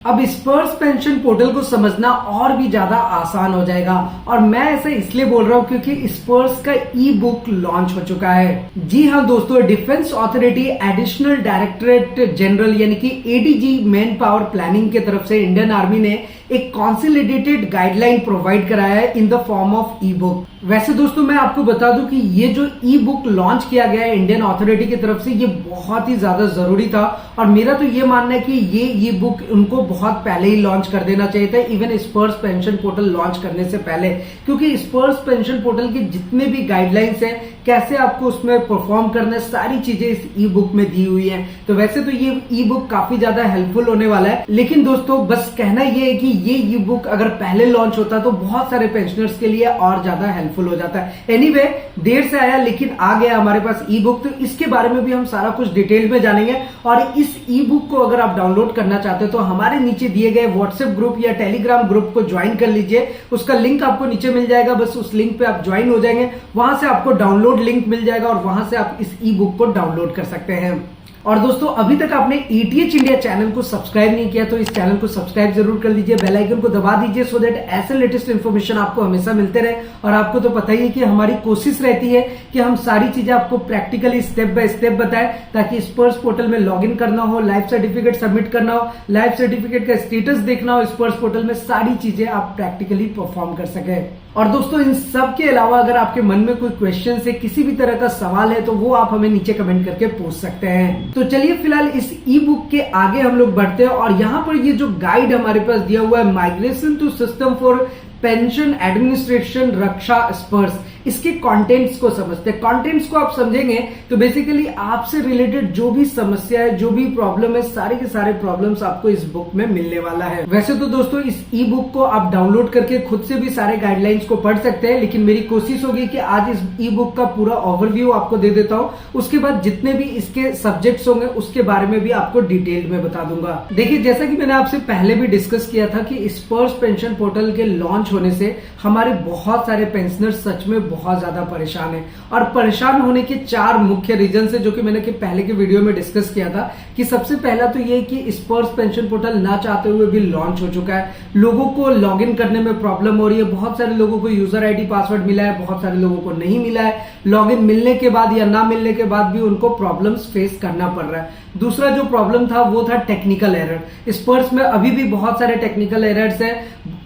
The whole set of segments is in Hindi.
अब स्पर्स पेंशन पोर्टल को समझना और भी ज्यादा आसान हो जाएगा और मैं ऐसा इसलिए बोल रहा हूँ क्योंकि स्पर्स का ई बुक लॉन्च हो चुका है। जी हाँ दोस्तों, defence authority additional directorate general यानी कि एडीजी मैन पावर प्लानिंग की तरफ से इंडियन आर्मी ने एक कंसोलिडेटेड गाइडलाइन प्रोवाइड कराया है in the form of E book. वैसे दोस्तों मैं आपको बता दूं कि ये जो ई बुक लॉन्च किया गया है इंडियन अथॉरिटी की तरफ से, ये बहुत ही ज्यादा जरूरी था और मेरा तो ये मानना है कि ये ई बुक उनको बहुत पहले ही लॉन्च कर देना चाहिए था, इवन स्पर्स पेंशन पोर्टल लॉन्च करने से पहले, क्योंकि स्पर्स पेंशन पोर्टल के जितने भी गाइडलाइंस हैं, कैसे आपको उसमें परफॉर्म करना है, सारी चीजें इस ई बुक में दी हुई हैं। तो वैसे तो ये ई बुक काफी ज्यादा हेल्पफुल होने वाला है, लेकिन दोस्तों बस कहना ये है कि ये ई बुक अगर पहले लॉन्च होता तो बहुत सारे पेंशनर्स के लिए और ज्यादा हेल्पफुल हो जाता है। एनीवे, देर से आया लेकिन आ गया हमारे पास ई बुक, तो इसके बारे में भी हम सारा कुछ डिटेल में जानेंगे। और इस ई बुक को अगर आप डाउनलोड करना चाहते हो तो हमारे नीचे दिए गए व्हाट्सएप ग्रुप या टेलीग्राम ग्रुप को ज्वाइन कर लीजिए। उसका लिंक आपको नीचे मिल जाएगा, बस उस लिंक पे आप ज्वाइन हो जाएंगे, वहां से आपको डाउनलोड लिंक मिल जाएगा और वहां से आप इस ई बुक को डाउनलोड कर सकते हैं। और दोस्तों अभी तक आपने ETH इंडिया चैनल को सब्सक्राइब नहीं किया तो इस चैनल को सब्सक्राइब जरूर कर लीजिए, बेल आइकन को दबा दीजिए सो दैट ऐसे लेटेस्ट इन्फॉर्मेशन आपको हमेशा मिलते रहे। और आपको तो पता ही है कि हमारी कोशिश रहती है कि हम सारी चीजें आपको प्रैक्टिकली स्टेप बाय स्टेप बताएं, ताकि स्पर्स पोर्टल में लॉगिन करना हो, लाइफ सर्टिफिकेट सबमिट करना हो, लाइफ सर्टिफिकेट का स्टेटस देखना हो, स्पर्स पोर्टल में सारी चीजें आप प्रैक्टिकली परफॉर्म कर सके। और दोस्तों इन सब के अलावा अगर आपके मन में कोई क्वेश्चन है, किसी भी तरह का सवाल है, तो वो आप हमें नीचे कमेंट करके पूछ सकते हैं। तो चलिए फिलहाल इस ई बुक के आगे हम लोग बढ़ते हैं और यहाँ पर ये जो गाइड हमारे पास दिया हुआ है, migration to system for pension administration Raksha SPARSH, इसके कंटेंट्स को समझते हैं। कंटेंट्स को आप समझेंगे तो बेसिकली आपसे रिलेटेड जो भी समस्या है, जो भी प्रॉब्लम है, सारे के सारे प्रॉब्लम्स आपको इस बुक में मिलने वाला है। वैसे तो दोस्तों इस ई बुक को आप डाउनलोड करके खुद से भी सारे गाइडलाइंस को पढ़ सकते हैं, लेकिन मेरी कोशिश होगी कि आज इस ई बुक का पूरा ओवरव्यू आपको दे देता हूं, उसके बाद जितने भी इसके सब्जेक्ट्स होंगे उसके बारे में भी आपको डिटेल में बता दूंगा। देखिए, जैसा कि मैंने आपसे पहले भी डिस्कस किया था कि स्पर्स पेंशन पोर्टल के लॉन्च होने से हमारे बहुत सारे पेंशनर सच में बहुत ज्यादा परेशान है। और परेशान होने के 4 मुख्य रीजन है जो कि मैंने पहले के वीडियो में डिस्कस किया था। कि सबसे पहला तो ये कि स्पर्स पेंशन पोर्टल ना चाहते हुए भी लॉन्च हो चुका है, लोगों को लॉगिन करने में प्रॉब्लम हो रही है, बहुत सारे लोगों को यूजर आईडी पासवर्ड मिला है, बहुत सारे लोगों को नहीं मिला है, लॉगिन मिलने के बाद या ना मिलने के बाद भी उनको प्रॉब्लम्स फेस करना पड़ रहा है। दूसरा जो प्रॉब्लम था वो था टेक्निकल एरर। स्पर्स में अभी भी बहुत सारे टेक्निकल एरर्स हैं,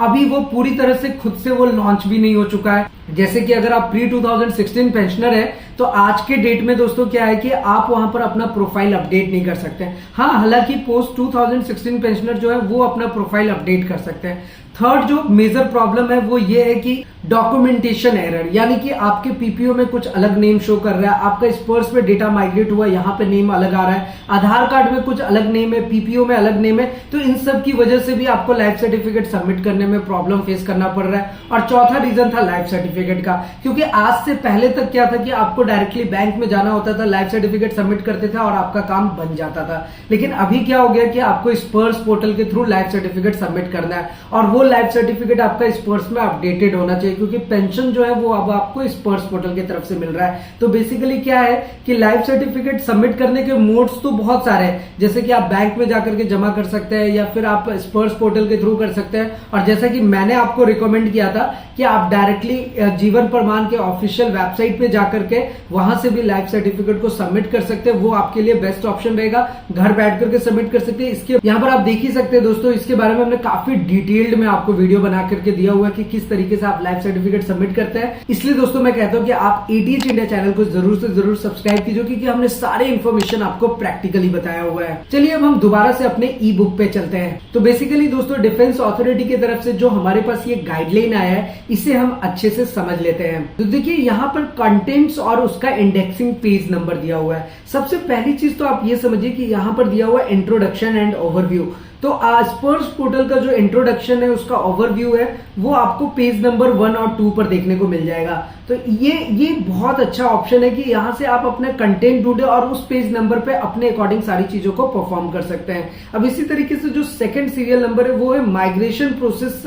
अभी वो पूरी तरह से खुद से वो लॉन्च भी नहीं हो चुका है। जैसे कि अगर आप प्री 2016 पेंशनर है तो आज के डेट में दोस्तों क्या है कि आप वहां पर अपना प्रोफाइल अपडेट नहीं कर सकते। हाँ, हालांकि पोस्ट 2016 पेंशनर जो है वो अपना प्रोफाइल अपडेट कर सकते हैं। थर्ड जो मेजर प्रॉब्लम है वो ये है कि डॉक्यूमेंटेशन एरर, यानी कि आपके पीपीओ में कुछ अलग नेम शो कर रहा है, आपका स्पर्स में डेटा माइग्रेट हुआ, यहाँ पे नेम अलग आ रहा है, आधार कार्ड में कुछ अलग नेम है, पीपीओ में अलग नेम है, तो इन सब की वजह से भी आपको लाइफ सर्टिफिकेट सबमिट करने में प्रॉब्लम फेस करना पड़ रहा है। और चौथा रीजन था लाइफ सर्टिफिकेट का, क्योंकि आज से पहले तक क्या था कि आपको डायरेक्टली बैंक में जाना होता था, लाइफ सर्टिफिकेट सबमिट करते थे और आपका काम बन जाता था। लेकिन अभी क्या हो गया कि आपको स्पर्स पोर्टल के थ्रू लाइफ सर्टिफिकेट सबमिट करना है और वो लाइफ सर्टिफिकेट आपका स्पर्स में अपडेटेड होना चाहिए, क्योंकि पेंशन जो है वो अब आपको स्पर्स पोर्टल की तरफ से मिल रहा है। तो बेसिकली क्या है कि लाइफ सर्टिफिकेट सबमिट करने के मोड्स तो बहुत सारे हैं, जैसे कि आप बैंक में जाकर के जमा कर सकते हैं या फिर आप स्पर्स पोर्टल के थ्रू कर सकते हैं। और जैसा कि मैंने आपको रिकमेंड किया था कि आप डायरेक्टली जीवन प्रमाण के ऑफिशियल वेबसाइट पे जाकर के वहां से भी लाइफ सर्टिफिकेट को सबमिट कर सकते हैं, वो आपके लिए बेस्ट ऑप्शन रहेगा, घर बैठ करके सबमिट कर सकते हैं। इसके यहाँ पर आप देख ही सकते हैं दोस्तों, इसके बारे में हमने काफी डिटेल्ड में आपको वीडियो बना करके दिया हुआ है कि किस तरीके से आप लाइफ सर्टिफिकेट सबमिट करते हैं। इसलिए दोस्तों मैं कहता हूं कि आप ETH इंडिया चैनल को जरूर से जरूर सब्सक्राइब कीजिए, क्योंकि हमने सारे इन्फॉर्मेशन आपको प्रैक्टिकली बताया हुआ है। चलिए अब हम दोबारा से अपने ई बुक पे चलते हैं। तो बेसिकली दोस्तों डिफेंस अथॉरिटी की तरफ से जो हमारे पास ये गाइडलाइन आया है, इसे हम अच्छे से समझ लेते हैं। तो देखिए यहाँ पर कंटेंट्स और उसका इंडेक्सिंग पेज नंबर दिया हुआ है। सबसे पहली चीज तो आप ये समझिए कि यहाँ पर दिया हुआ है इंट्रोडक्शन एंड ओवरव्यू। तो स्पर्स पोर्टल का जो इंट्रोडक्शन है, उसका ओवरव्यू है, वो आपको पेज नंबर 1 और 2 पर देखने को मिल जाएगा। तो ये बहुत अच्छा ऑप्शन है कि यहाँ से आप अपने कंटेंट ढूंढे और उस पेज नंबर पे अपने अकॉर्डिंग सारी चीजों को परफॉर्म कर सकते हैं। अब इसी तरीके से जो सेकंड सीरियल नंबर है वो है migration process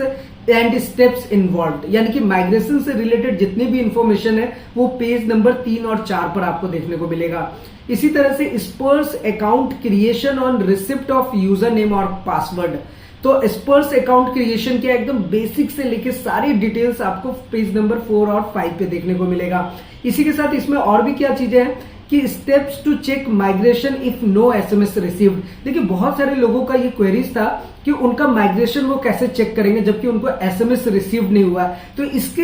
and steps involve, यानी कि माइग्रेशन से रिलेटेड जितनी भी इंफॉर्मेशन है वो पेज नंबर 3 और 4 पर आपको देखने को मिलेगा। इसी तरह से SPARSH account creation on receipt of user name और पासवर्ड, तो स्पर्स अकाउंट क्रिएशन के एकदम बेसिक से लेके सारी डिटेल्स आपको पेज नंबर 4 और 5 पे देखने को मिलेगा। इसी के साथ इसमें और भी क्या चीजें हैं कि steps to check migration if no SMS received. देखिए बहुत सारे लोगों का ये क्वेरीज था कि उनका माइग्रेशन वो कैसे चेक करेंगे जबकि उनको एसएमएस रिसीव नहीं हुआ है। तो इसके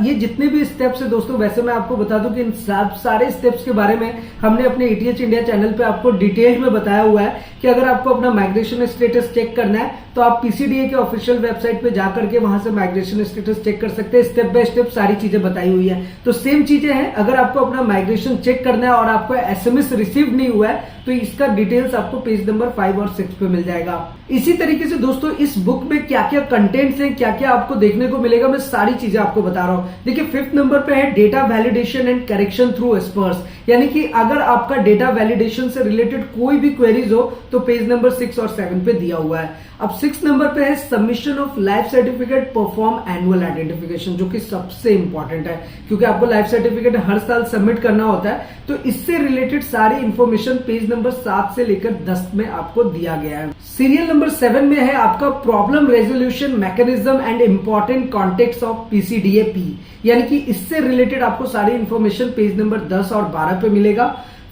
ये जितने भी स्टेप्स है दोस्तों, वैसे मैं आपको बता दूं कि इन सारे स्टेप्स के बारे में हमने अपने एटीएच इंडिया चैनल पे आपको डिटेल में बताया हुआ है कि अगर आपको अपना माइग्रेशन स्टेटस चेक करना है तो आप पीसीडीए के ऑफिशियल वेबसाइट पे जाकर के वहां से माइग्रेशन स्टेटस चेक कर सकते हैं। स्टेप बाय स्टेप सारी चीजें बताई हुई है। तो सेम चीजें हैं, अगर आपको अपना माइग्रेशन चेक करना है और आपको एसएमएस रिसीव नहीं हुआ है तो इसका डिटेल्स आपको पेज नंबर 5 और 6 पे मिल जाएगा। इसी तरीके से दोस्तों इस बुक में क्या क्या कंटेंट्स हैं, क्या क्या आपको देखने को मिलेगा, मैं सारी चीजें आपको बता रहा हूं। देखिए 5th नंबर पे है data validation and correction through SPARSH, यानी कि अगर आपका डेटा वैलिडेशन से रिलेटेड कोई भी क्वेरीज हो तो पेज नंबर 6 और 7 पे दिया हुआ है। अब 6 नंबर पे है submission of life certificate perform annual identification, जो कि सबसे इंपॉर्टेंट है क्योंकि आपको लाइफ सर्टिफिकेट हर साल सबमिट करना होता है। तो इससे रिलेटेड सारी इंफॉर्मेशन पेज नंबर 7 से लेकर 10 में आपको दिया गया है। सीरियल नंबर 7 में है आपका problem resolution mechanism and important contacts of PCDA P, यानी कि इससे रिलेटेड आपको सारी इंफॉर्मेशन पेज नंबर 10 और 12 पे मिलेगा।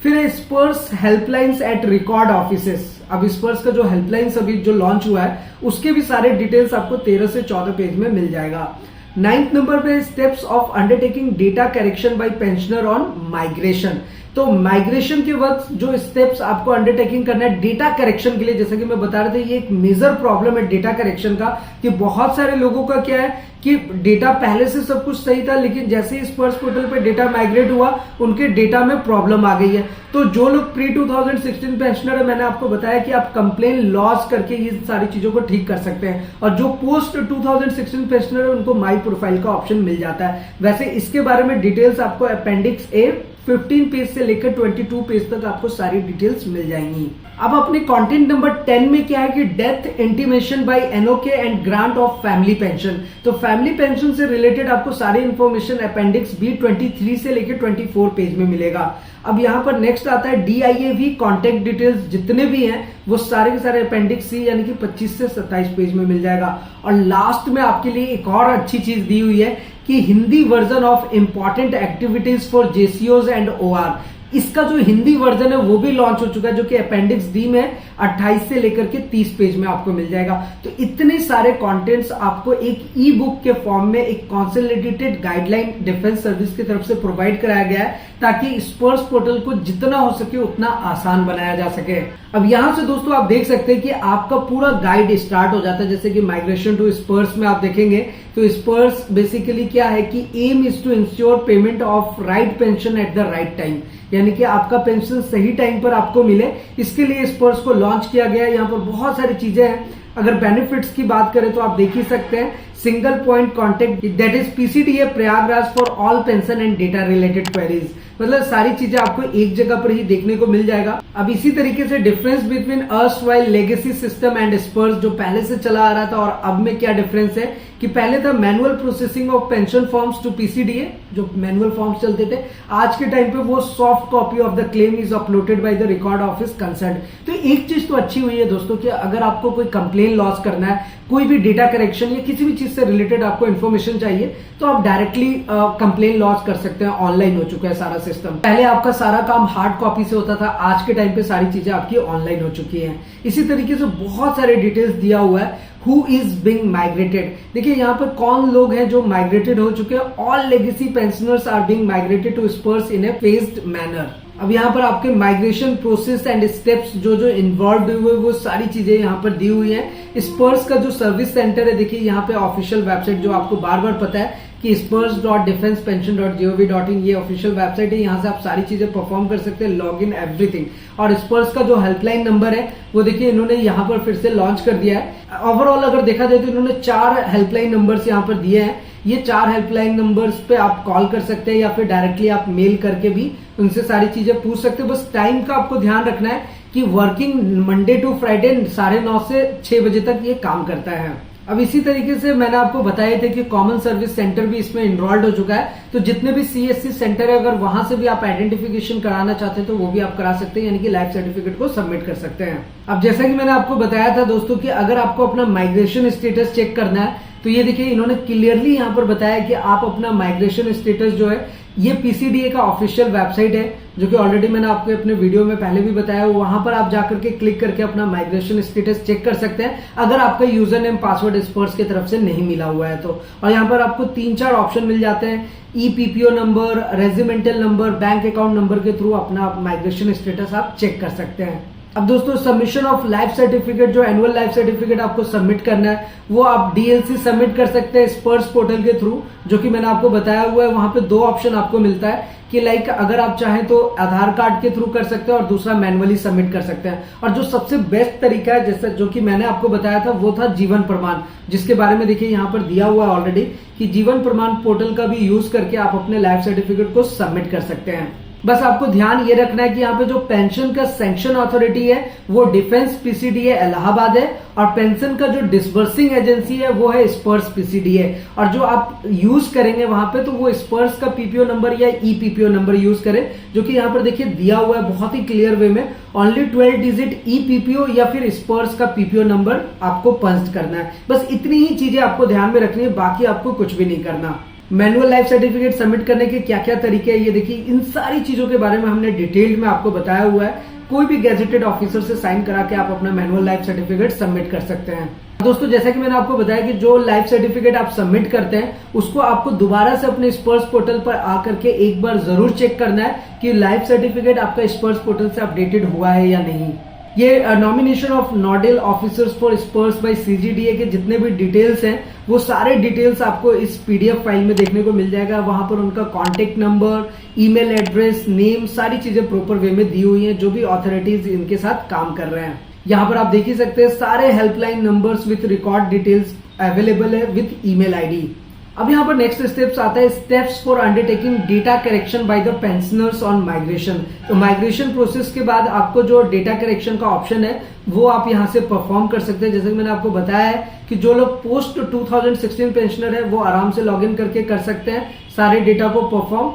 फिर है स्पर्स हेल्पलाइंस एट रिकॉर्ड ऑफिसेस। अब स्पर्स का जो हेल्पलाइंस अभी जो लॉन्च हुआ है उसके भी सारे डिटेल्स आपको 13 से 14 पेज में मिल जाएगा। 9th नंबर पे steps of undertaking data correction by pensioner on migration. तो माइग्रेशन के वक्त जो स्टेप्स आपको अंडरटेकिंग करना है डेटा करेक्शन के लिए, जैसा कि मैं बता रहा था ये एक मेजर प्रॉब्लम है डेटा करेक्शन का कि बहुत सारे लोगों का क्या है कि डेटा पहले से सब कुछ सही था लेकिन जैसे ही स्पर्स पोर्टल पे डेटा माइग्रेट हुआ उनके डेटा में प्रॉब्लम आ गई है। तो जो लोग प्री 2016 पेंशनर है, मैंने आपको बताया कि आप कंप्लेन लॉज करके ये सारी चीजों को ठीक कर सकते हैं, और जो पोस्ट 2016 पेंशनर है उनको माई प्रोफाइल का ऑप्शन मिल जाता है। वैसे इसके बारे में डिटेल्स आपको अपेंडिक्स ए 15 पेज से लेकर 22 पेज तक आपको सारी डिटेल्स मिल जाएंगी। अब अपने कंटेंट नंबर 10 में क्या है कि death intimation by NOK and grant of family pension. तो फैमिली पेंशन से रिलेटेड आपको सारी इंफॉर्मेशन अपेंडिक्स बी 23 से लेकर 24 पेज में मिलेगा। अब यहां पर नेक्स्ट आता है डीआईएवी कॉन्टेक्ट डिटेल्स, जितने भी हैं वो सारे के सारे अपेंडिक्स सी यानी कि 25 से 27 पेज में मिल जाएगा। और लास्ट में आपके लिए एक और अच्छी चीज दी हुई है कि Hindi version of important activities for जेसीओज एंड ओआर, इसका जो हिंदी वर्जन है वो भी लॉन्च हो चुका है जो कि अपेंडिक्स डी में 28 से लेकर के 30 पेज में आपको मिल जाएगा। तो इतने सारे कंटेंट्स आपको एक ई बुक के फॉर्म में एक कंसोलिडेटेड गाइडलाइन डिफेंस सर्विस की तरफ से प्रोवाइड कराया गया है ताकि स्पर्स पोर्टल को जितना हो सके उतना आसान बनाया जा सके। अब यहां से दोस्तों आप देख सकते हैं कि आपका पूरा गाइड स्टार्ट हो जाता है। जैसे कि माइग्रेशन टू स्पर्स में आप देखेंगे तो स्पर्स बेसिकली क्या है कि aim is to ensure payment of right pension at the right time, यानी कि आपका पेंशन सही टाइम पर आपको मिले, इसके लिए स्पर्स को लॉन्च किया गया है। यहाँ पर बहुत सारी चीजें हैं। अगर बेनिफिट्स की बात करें तो आप देख ही सकते हैं single point contact that is PCDA Prayagraj for all pension and data related queries, मतलब सारी चीजें आपको एक जगह पर ही देखने को मिल जाएगा। अब इसी तरीके से difference between erstwhile legacy system and SPARSH जो पहले से चला आ रहा था और अब में क्या डिफरेंस है कि पहले था manual processing of pension forms to PCDA, जो मैनुअल फॉर्म्स चलते थे, आज के टाइम पे वो soft copy of the claim is uploaded by the record office concern. तो एक चीज तो अच्छी हुई है दोस्तों कि अगर आपको कोई कंप्लेन लॉस करना है, कोई भी डेटा करेक्शन या किसी भी चीज से रिलेटेड आपको इन्फॉर्मेशन चाहिए तो आप डायरेक्टली कंप्लेन लॉस कर सकते हैं। ऑनलाइन हो चुका है सारा सिस्टम। पहले आपका सारा काम हार्ड कॉपी से होता था, आज के टाइम पे सारी चीजें आपकी ऑनलाइन हो चुकी हैं। इसी तरीके से बहुत सारे डिटेल्स दिया हुआ है। हु इज बिंग माइग्रेटेड, देखिए यहाँ पर कौन लोग हैं जो माइग्रेटेड हो चुके हैं। All legacy pensioners are being migrated to SPARSH in a phased manner. अब यहाँ पर आपके माइग्रेशन प्रोसेस एंड स्टेप्स जो जो इन्वॉल्व हुए वो सारी चीजें यहाँ पर दी हुई हैं। स्पर्स का जो सर्विस सेंटर है, देखिए यहाँ पे ऑफिशियल वेबसाइट जो आपको बार बार पता है कि spurs.defensepension.gov.in ये ऑफिशियल वेबसाइट है। यहाँ से आप सारी चीजें परफॉर्म कर सकते हैं, लॉग इन एवरीथिंग। और स्पर्स का जो हेल्पलाइन नंबर है वो देखिए इन्होंने यहाँ पर फिर से लॉन्च कर दिया है। ओवरऑल अगर देखा जाए तो इन्होंने 4 हेल्पलाइन नंबर्स यहाँ पर दिए हैं। ये 4 हेल्पलाइन नंबर्स पे आप कॉल कर सकते हैं या फिर डायरेक्टली आप मेल करके भी उनसे सारी चीजें पूछ सकते हैं। बस टाइम का आपको ध्यान रखना है कि वर्किंग मंडे टू फ्राइडे 9:30 से 6 बजे तक ये काम करता है। अब इसी तरीके से मैंने आपको बताया था कि कॉमन सर्विस सेंटर भी इसमें इनरोल्ड हो चुका है, तो जितने भी सीएससी सेंटर है अगर वहां से भी आप आइडेंटिफिकेशन कराना चाहते हैं तो वो भी आप करा सकते हैं, यानी कि लाइफ सर्टिफिकेट को सबमिट कर सकते हैं। अब जैसा कि मैंने आपको बताया था दोस्तों कि अगर आपको अपना माइग्रेशन स्टेटस चेक करना है तो ये देखिए इन्होंने क्लियरली यहाँ पर बताया कि आप अपना माइग्रेशन स्टेटस जो है ये पीसीडीए का ऑफिशियल वेबसाइट है, जो कि ऑलरेडी मैंने आपको अपने वीडियो में पहले भी बताया, वहां पर आप जाकर के क्लिक करके अपना माइग्रेशन स्टेटस चेक कर सकते हैं अगर आपका यूजर नेम पासवर्ड स्पर्स की तरफ से नहीं मिला हुआ है तो। और यहाँ पर आपको 3-4 ऑप्शन मिल जाते हैं, EPPO number, regimental number, bank account number के थ्रू अपना माइग्रेशन स्टेटस आप चेक कर सकते हैं। अब दोस्तों सबमिशन ऑफ लाइफ सर्टिफिकेट, जो एनुअल लाइफ सर्टिफिकेट आपको सबमिट करना है वो आप डीएलसी सबमिट कर सकते हैं स्पर्स पोर्टल के थ्रू, जो कि मैंने आपको बताया हुआ है। वहां पे 2 ऑप्शन आपको मिलता है कि लाइक अगर आप चाहें तो आधार कार्ड के थ्रू कर सकते हैं और दूसरा मैनुअली सबमिट कर सकते हैं। और जो सबसे बेस्ट तरीका है जैसे जो कि मैंने आपको बताया था वो था जीवन प्रमाण, जिसके बारे में देखिए यहाँ पर दिया हुआ है ऑलरेडी कि जीवन प्रमाण पोर्टल का भी यूज करके आप अपने लाइफ सर्टिफिकेट को सबमिट कर सकते हैं। बस आपको ध्यान ये रखना है कि यहाँ पे जो पेंशन का सैंक्शन अथॉरिटी है वो डिफेंस पीसीडीए इलाहाबाद है और पेंशन का जो डिसबर्सिंग एजेंसी है वो है स्पर्स पीसीडीए। और जो आप यूज करेंगे वहां पे तो वो स्पर्स का पीपीओ नंबर या ईपीपीओ नंबर यूज करें, जो कि यहाँ पर देखिए दिया हुआ है बहुत ही क्लियर वे में। ओनली 12 डिजिट ईपीपीओ या फिर स्पर्स का पीपीओ नंबर आपको पंच करना है। बस इतनी ही चीजें आपको ध्यान में रखनी है, बाकी आपको कुछ भी नहीं करना। मैनुअल लाइफ सर्टिफिकेट सबमिट करने के क्या क्या तरीके हैं ये देखिए, इन सारी चीजों के बारे में हमने डिटेल्ड में आपको बताया हुआ है। कोई भी गैजेटेड ऑफिसर से साइन करा के आप अपना मैनुअल लाइफ सर्टिफिकेट सबमिट कर सकते हैं। दोस्तों जैसा कि मैंने आपको बताया कि जो लाइफ सर्टिफिकेट आप सबमिट करते हैं उसको आपको दोबारा से अपने स्पर्स पोर्टल पर आकर के एक बार जरूर चेक करना है कि लाइफ सर्टिफिकेट आपका स्पर्स पोर्टल से अपडेटेड हुआ है या नहीं। ये nomination of nodal officers for SPARSH by CGDA के जितने भी डिटेल्स हैं वो सारे डिटेल्स आपको इस पीडीएफ फाइल में देखने को मिल जाएगा। वहां पर उनका contact number, email address, name, सारी चीजें प्रॉपर वे में दी हुई हैं जो भी ऑथोरिटीज इनके साथ काम कर रहे हैं। यहाँ पर आप देख ही सकते हैं सारे helpline numbers with record details available है विथ ईमेल आईडी। अब यहाँ पर नेक्स्ट स्टेप्स आता है, steps for undertaking data correction by the pensioners on migration. तो माइग्रेशन प्रोसेस के बाद आपको जो डेटा करेक्शन का ऑप्शन है वो आप यहाँ से परफॉर्म कर सकते हैं। जैसे कि मैंने आपको बताया है कि जो लोग पोस्ट 2016 पेंशनर है वो आराम से लॉग इन करके कर सकते हैं सारे डेटा को परफॉर्म।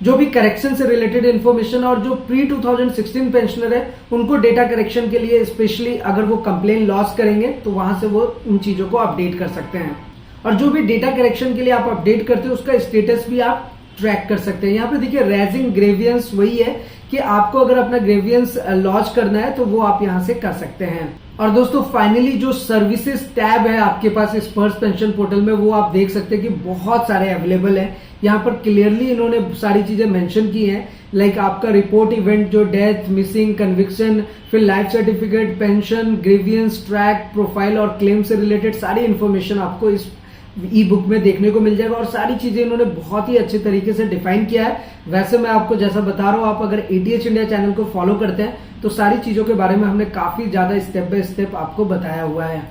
जो भी करेक्शन से रिलेटेड इन्फॉर्मेशन और जो प्री 2016 पेंशनर है उनको डेटा करेक्शन के लिए स्पेशली अगर वो कंप्लेन लॉस करेंगे तो वहां से वो उन चीजों को अपडेट कर सकते हैं। और जो भी डेटा करेक्शन के लिए आप अपडेट करते हैं उसका स्टेटस भी आप ट्रैक कर सकते हैं। यहाँ पे देखिए रेजिंग ग्रेवियंस वही है कि आपको अगर अपना ग्रेवियंस लॉन्च करना है तो वो आप यहाँ से कर सकते हैं। और दोस्तों फाइनली जो सर्विसेज टैब है आपके पास स्पर्स पेंशन पोर्टल में वो आप देख सकते हैं कि बहुत सारे अवेलेबल है। यहाँ पर क्लियरली इन्होंने सारी चीजें मेंशन की हैं, लाइक आपका रिपोर्ट इवेंट, जो डेथ, मिसिंग, कन्विक्शन, फिर life certificate, pension, grievance, track, profile और क्लेम से रिलेटेड सारी इन्फॉर्मेशन आपको इस ई बुक में देखने को मिल जाएगा। और सारी चीजें इन्होंने बहुत ही अच्छे तरीके से डिफाइन किया है। वैसे मैं आपको जैसा बता रहा हूँ, आप अगर एटीएच इंडिया चैनल को फॉलो करते हैं तो सारी चीजों के बारे में हमने काफी ज्यादा स्टेप बाय स्टेप आपको बताया हुआ है।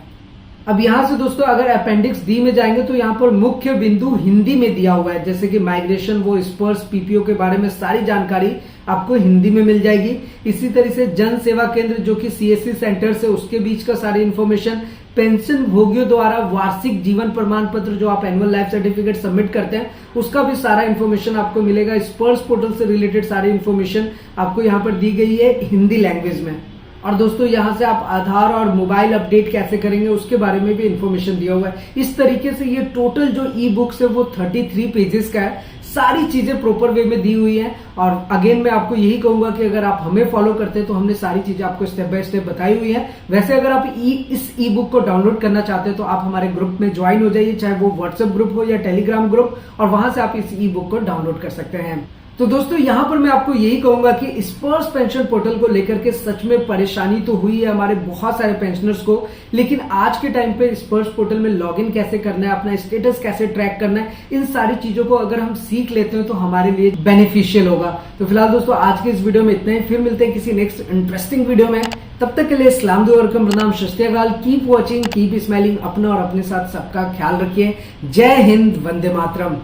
अब यहाँ से दोस्तों अगर अपेंडिक्स डी में जाएंगे तो यहाँ पर मुख्य बिंदु हिंदी में दिया हुआ है, जैसे कि माइग्रेशन, वो स्पर्स, पीपीओ के बारे में सारी जानकारी आपको हिंदी में मिल जाएगी। इसी तरह से जन सेवा केंद्र जो कि सीएससी सेंटर से उसके बीच का सारी इन्फॉर्मेशन, पेंशन भोगियों द्वारा वार्षिक जीवन प्रमाण पत्र जो आप एनुअल लाइफ सर्टिफिकेट सबमिट करते हैं उसका भी सारा इन्फॉर्मेशन आपको मिलेगा। स्पर्स पोर्टल से रिलेटेड सारी इन्फॉर्मेशन आपको यहाँ पर दी गई है हिंदी लैंग्वेज में। और दोस्तों यहाँ से आप आधार और मोबाइल अपडेट कैसे करेंगे उसके बारे में भी इन्फॉर्मेशन दिया हुआ है। इस तरीके से ये टोटल जो ई बुक्स है वो 33 पेजेस का है। सारी चीजें प्रॉपर वे में दी हुई हैं। और अगेन मैं आपको यही कहूंगा कि अगर आप हमें फॉलो करते हैं तो हमने सारी चीजें आपको स्टेप बाय स्टेप बताई हुई है। वैसे अगर आप इस ई बुक को डाउनलोड करना चाहते हैं तो आप हमारे ग्रुप में ज्वाइन हो जाइए, चाहे वो व्हाट्सएप ग्रुप हो या टेलीग्राम ग्रुप, और वहां से आप इस ई बुक को डाउनलोड कर सकते हैं। तो दोस्तों यहाँ पर मैं आपको यही कहूंगा कि स्पर्स पेंशन पोर्टल को लेकर के सच में परेशानी तो हुई है हमारे बहुत सारे पेंशनर्स को, लेकिन आज के टाइम पे स्पर्स पोर्टल में लॉगिन कैसे करना है, अपना स्टेटस कैसे ट्रैक करना है, इन सारी चीजों को अगर हम सीख लेते हैं तो हमारे लिए बेनिफिशियल होगा। तो फिलहाल दोस्तों आज के इस वीडियो में इतना ही, फिर मिलते हैं किसी नेक्स्ट इंटरेस्टिंग वीडियो में। तब तक के लिए सलाम दुआ और प्रणाम, सत श्री अकाल, कीप वॉचिंग, कीप स्माइलिंग, अपना और अपने साथ सबका ख्याल रखिए। जय हिंद, वंदे मातरम।